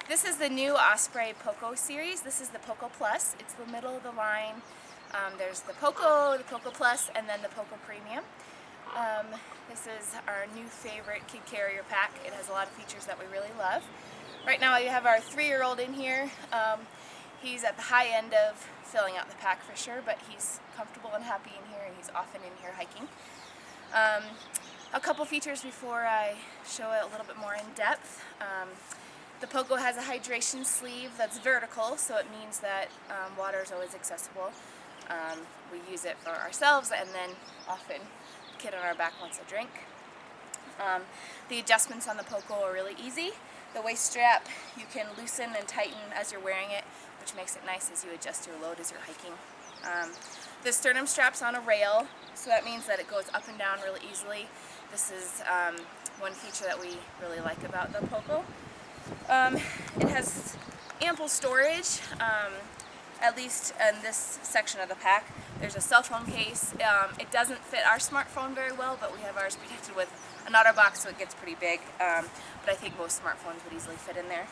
This is the new Osprey Poco series. This is the Poco Plus. It's the middle of the line. There's the Poco Plus, and then the Poco Premium. This is our new favorite kid carrier pack. It has a lot of features that we really love. Right now you have our 3-year-old in here. He's at the high end of filling out the pack for sure, but he's comfortable and happy in here, and he's often in here hiking. A couple features before I show it a little bit more in depth. The Poco has a hydration sleeve that's vertical, so it means that water is always accessible. We use it for ourselves, and then often the kid on our back wants a drink. The adjustments on the Poco are really easy. The waist strap you can loosen and tighten as you're wearing it, which makes it nice as you adjust your load as you're hiking. The sternum strap's on a rail, so that means that it goes up and down really easily. This is one feature that we really like about the Poco. It has ample storage, at least in this section of the pack. There's a cell phone case. It doesn't fit our smartphone very well, but we have ours protected with an OtterBox, so it gets pretty big. But I think most smartphones would easily fit in there.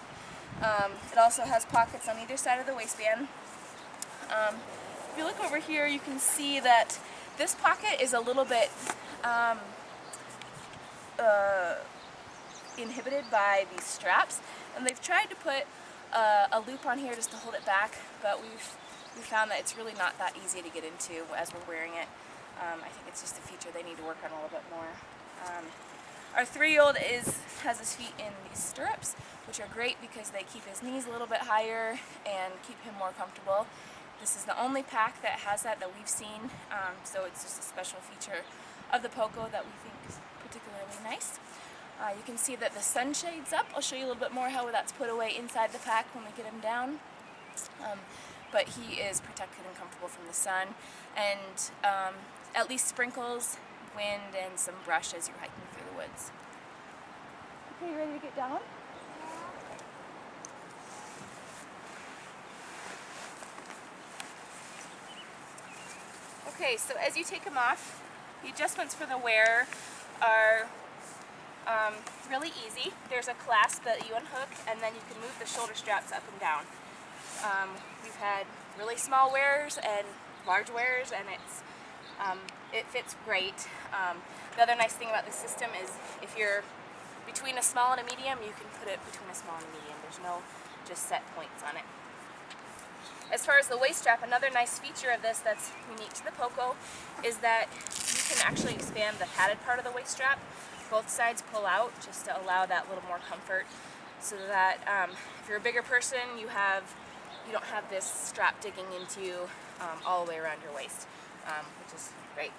It also has pockets on either side of the waistband. If you look over here, you can see that this pocket is a little bit inhibited by these straps, and they've tried to put a loop on here just to hold it back, but we found that it's really not that easy to get into as we're wearing it. I think it's just a feature they need to work on a little bit more. Our 3-year-old has his feet in these stirrups, which are great because they keep his knees a little bit higher and keep him more comfortable. This is the only pack that has that we've seen, so it's just a special feature of the Poco that we think is particularly nice. You can see that the sun shades up. I'll show you a little bit more how that's put away inside the pack when we get him down. But he is protected and comfortable from the sun, and at least sprinkles, wind, and some brush as you're hiking through the woods. Okay, you ready to get down? Okay, so as you take him off, the adjustments for the wearer are really easy. There's a clasp that you unhook, and then you can move the shoulder straps up and down. We've had really small wearers and large wearers, and it fits great. The other nice thing about this system is if you're between a small and a medium, you can put it between a small and a medium. There's no just set points on it. As far as the waist strap, another nice feature of this that's unique to the Poco is that you can actually expand the padded part of the waist strap. Both sides pull out just to allow that little more comfort, so that if you're a bigger person, you don't have this strap digging into you all the way around your waist, which is great.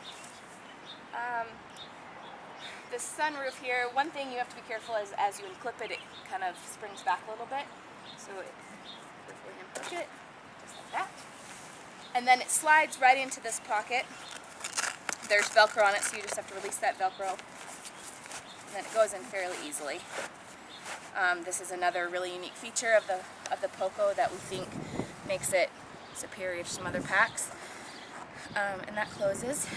The sunroof here, one thing you have to be careful is as you unclip it, it kind of springs back a little bit. So carefully unhook it, just like that. And then it slides right into this pocket. There's Velcro on it, so you just have to release that Velcro. And then it goes in fairly easily. This is another really unique feature of the Poco that we think makes it superior to some other packs. And that closes.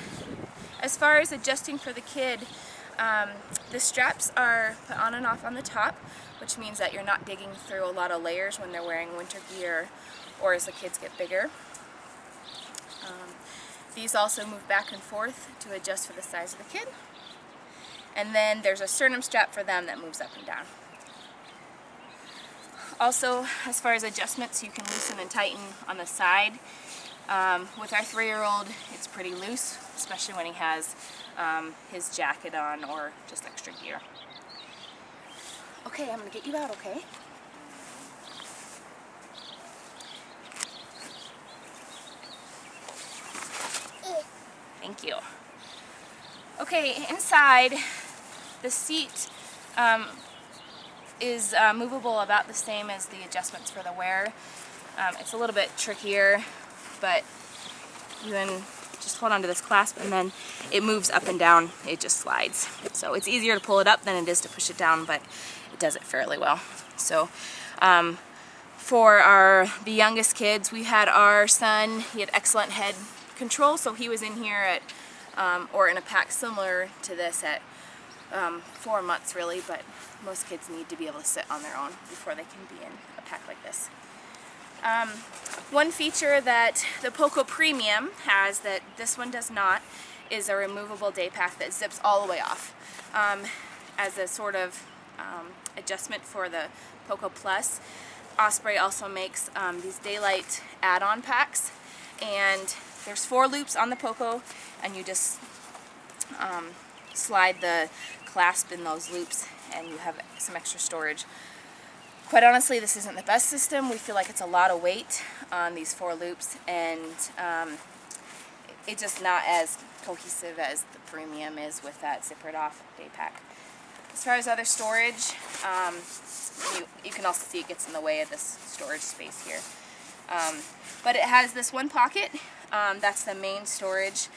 As far as adjusting for the kid, the straps are put on and off on the top, which means that you're not digging through a lot of layers when they're wearing winter gear or as the kids get bigger. These also move back and forth to adjust for the size of the kid. And then there's a sternum strap for them that moves up and down. Also, as far as adjustments, you can loosen and tighten on the side. With our 3-year-old, it's pretty loose, especially when he has his jacket on or just extra gear. Okay, I'm going to get you out, okay? Thank you. Okay, inside, the seat is movable about the same as the adjustments for the wearer. It's a little bit trickier, but you can just hold onto this clasp and then it moves up and down. It just slides. So it's easier to pull it up than it is to push it down, but it does it fairly well. So for the youngest kids, we had our son, he had excellent head control, so he was in here at or in a pack similar to this at 4 months really, but most kids need to be able to sit on their own before they can be in a pack like this. One feature that the Poco Premium has that this one does not is a removable day pack that zips all the way off. As a sort of adjustment for the Poco Plus, Osprey also makes these daylight add-on packs, and there's 4 loops on the Poco, and you just slide the clasp in those loops and you have some extra storage. Quite honestly, this isn't the best system. We feel like it's a lot of weight on these 4 loops, and it's just not as cohesive as the Premium is with that zippered off day pack. As far as other storage, you can also see it gets in the way of this storage space here. But it has this one pocket, that's the main storage.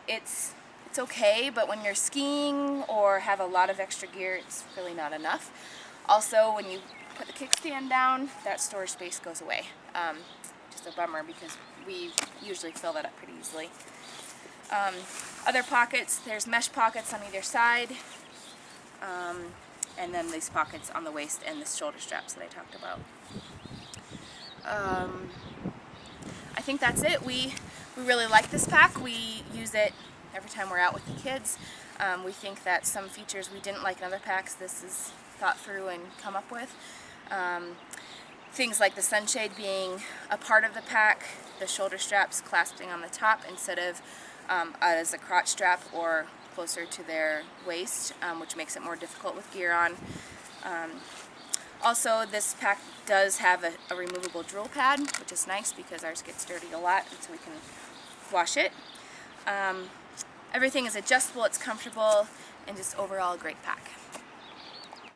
It's okay, but when you're skiing or have a lot of extra gear, it's really not enough. Also, when you put the kickstand down, that storage space goes away. Just a bummer because we usually fill that up pretty easily. Other pockets, there's mesh pockets on either side, and then these pockets on the waist and the shoulder straps that I talked about. I think that's it. We really like this pack. We use it every time we're out with the kids. We think that some features we didn't like in other packs, this is thought through and come up with. Things like the sunshade being a part of the pack, the shoulder straps clasping on the top instead of as a crotch strap or closer to their waist, which makes it more difficult with gear on. Also, this pack does have a removable drill pad, which is nice because ours gets dirty a lot, and so we can wash it. Everything is adjustable, it's comfortable, and just overall a great pack.